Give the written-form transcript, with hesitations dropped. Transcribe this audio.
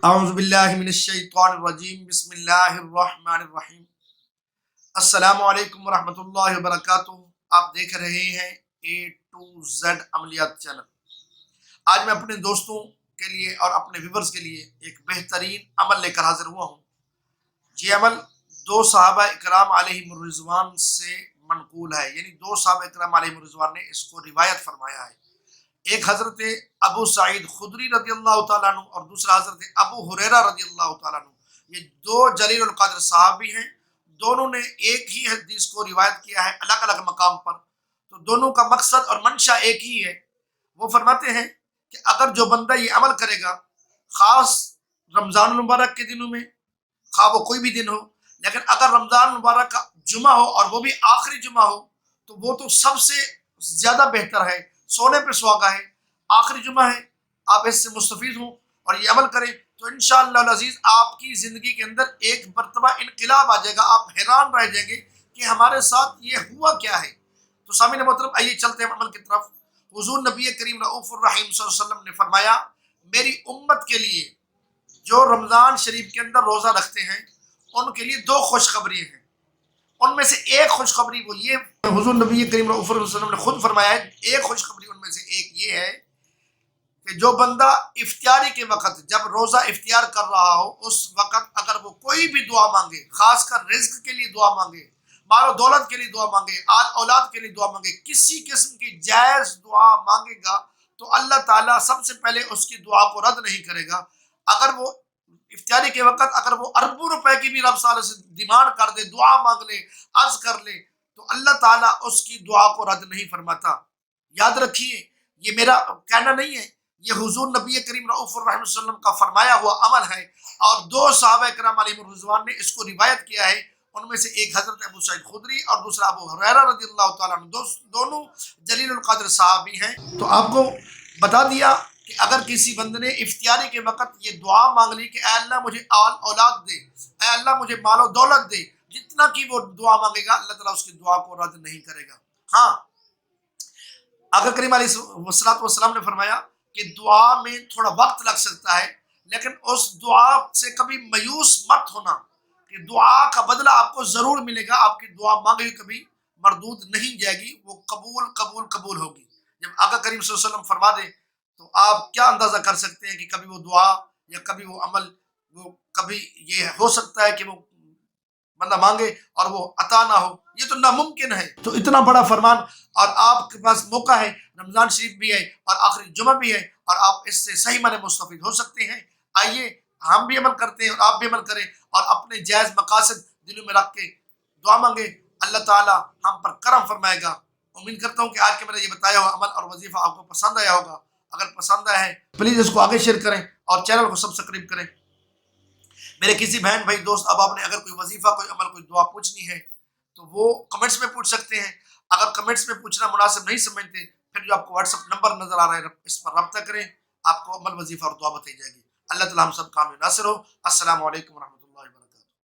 اعوذ باللہ من الشیطان الرجیم بسم اللہ الرحمن الرحیم۔ السلام علیکم ورحمۃ اللہ وبرکاتہ۔ آپ دیکھ رہے ہیں اے ٹو زیڈ عملیات چینل۔ آج میں اپنے دوستوں کے لیے اور اپنے ویورز کے لیے ایک بہترین عمل لے کر حاضر ہوا ہوں۔ یہ عمل دو صحابہ اکرام علیہم الرضوان سے منقول ہے، یعنی دو صحابہ اکرام علیہم الرضوان نے اس کو روایت فرمایا ہے۔ ایک حضرت ابو سعید خدری رضی اللہ تعالیٰ عنہ اور دوسرا حضرت ابو ہریرہ رضی اللہ تعالیٰ عنہ۔ یہ دو جلیل القدر صحابی ہیں، دونوں نے ایک ہی حدیث کو روایت کیا ہے الگ الگ مقام پر، تو دونوں کا مقصد اور منشا ایک ہی ہے۔ وہ فرماتے ہیں کہ اگر جو بندہ یہ عمل کرے گا، خاص رمضان المبارک کے دنوں میں، خواہ وہ کوئی بھی دن ہو، لیکن اگر رمضان المبارک کا جمعہ ہو اور وہ بھی آخری جمعہ ہو تو وہ تو سب سے زیادہ بہتر ہے، سونے پہ سہاگا ہے، آخری جمعہ ہے، آپ اس سے مستفید ہوں اور یہ عمل کریں تو انشاءاللہ العزیز آپ کی زندگی کے اندر ایک مرتبہ انقلاب آ جائے گا۔ آپ حیران رہ جائیں گے کہ ہمارے ساتھ یہ ہوا کیا ہے۔ تو سامعین محترم، آئیے چلتے ہیں عمل کی طرف۔ حضور نبی کریم رؤوف الرحیم صلی اللہ علیہ وسلم نے فرمایا، میری امت کے لیے جو رمضان شریف کے اندر روزہ رکھتے ہیں ان کے لیے دو خوشخبری ہیں۔ ان میں سے ایک خوشخبری وہ یہ، حضور نبی کریم رؤوف اللہ علیہ وسلم نے خود فرمایا ہے، ایک خوشخبری ان میں سے ایک یہ ہے کہ جو بندہ افطاری کے وقت جب روزہ افطار کر رہا ہو، اس وقت اگر وہ کوئی بھی دعا مانگے، خاص کر رزق کے لیے دعا مانگے، مال و دولت کے لیے دعا مانگے، آل اولاد کے لیے دعا مانگے، کسی قسم کی جائز دعا مانگے گا تو اللہ تعالیٰ سب سے پہلے اس کی دعا کو رد نہیں کرے گا۔ اگر وہ افطاری کے وقت اگر وہ اربوں روپے کی بھی رب صلی سے ڈیمانڈ کر دے، دعا مانگ لے، عرض کر لے، تو اللہ تعالیٰ اس کی دعا کو رد نہیں فرماتا۔ یاد رکھیے، یہ میرا کہنا نہیں ہے، یہ حضور نبی کریم رؤوف الرحیم صلی اللہ علیہ وسلم کا فرمایا ہوا عمل ہے، اور دو صحابہ کرام علیہم الرضوان نے اس کو روایت کیا ہے۔ ان میں سے ایک حضرت ابو سعید خدری اور دوسرا ابو ہریرہ رضی اللہ تعالیٰ عنہ، دونوں جلیل القدر صحابی ہیں۔ تو آپ کو بتا دیا کہ اگر کسی بندے نے افطاری کے وقت یہ دعا مانگ لی کہ اے اللہ مجھے اولاد دے، اے اللہ مجھے مال و دولت دے، جتنا کی وہ دعا مانگے گا اللہ تعالیٰ اس کی دعا کو رد نہیں کرے گا۔ ہاں، آقا کریم علیہ الصلوۃ والسلام نے فرمایا کہ دعا میں تھوڑا وقت لگ سکتا ہے، لیکن اس دعا سے کبھی مایوس مت ہونا، کہ دعا کا بدلہ آپ کو ضرور ملے گا۔ آپ کی دعا مانگی کبھی مردود نہیں جائے گی، وہ قبول ہوگی۔ جب آقا کریم صلی اللہ علیہ وسلم فرما دے تو آپ کیا اندازہ کر سکتے ہیں کہ کبھی وہ دعا یا کبھی وہ عمل، وہ کبھی یہ ہو سکتا ہے کہ وہ بندہ مانگے اور وہ عطا نہ ہو، یہ تو ناممکن ہے۔ تو اتنا بڑا فرمان، اور آپ کے پاس موقع ہے، رمضان شریف بھی ہے اور آخری جمعہ بھی ہے، اور آپ اس سے صحیح معنی مستفید ہو سکتے ہیں۔ آئیے ہم بھی عمل کرتے ہیں اور آپ بھی عمل کریں، اور اپنے جائز مقاصد دلوں میں رکھ کے دعا مانگے، اللہ تعالیٰ ہم پر کرم فرمائے گا۔ امید کرتا ہوں کہ آج کے میں نے یہ بتایا ہوا عمل اور وظیفہ آپ کو پسند آیا ہوگا۔ اگر پسند آیا ہے پلیز اس کو آگے شیئر کریں اور چینل کو سبسکرائب کریں۔ میرے کسی بہن بھائی دوست اب آپ نے اگر کوئی وظیفہ، کوئی عمل، کوئی دعا پوچھنی ہے تو وہ کمنٹس میں پوچھ سکتے ہیں۔ اگر کمنٹس میں پوچھنا مناسب نہیں سمجھتے، پھر جو آپ کو واٹس ایپ نمبر نظر آ رہا ہے اس پر رابطہ کریں، آپ کو عمل، وظیفہ اور دعا بتائی جائے گی۔ اللہ تعالیٰ ہم سب کام ناصر ہو۔ السلام علیکم ورحمۃ اللہ۔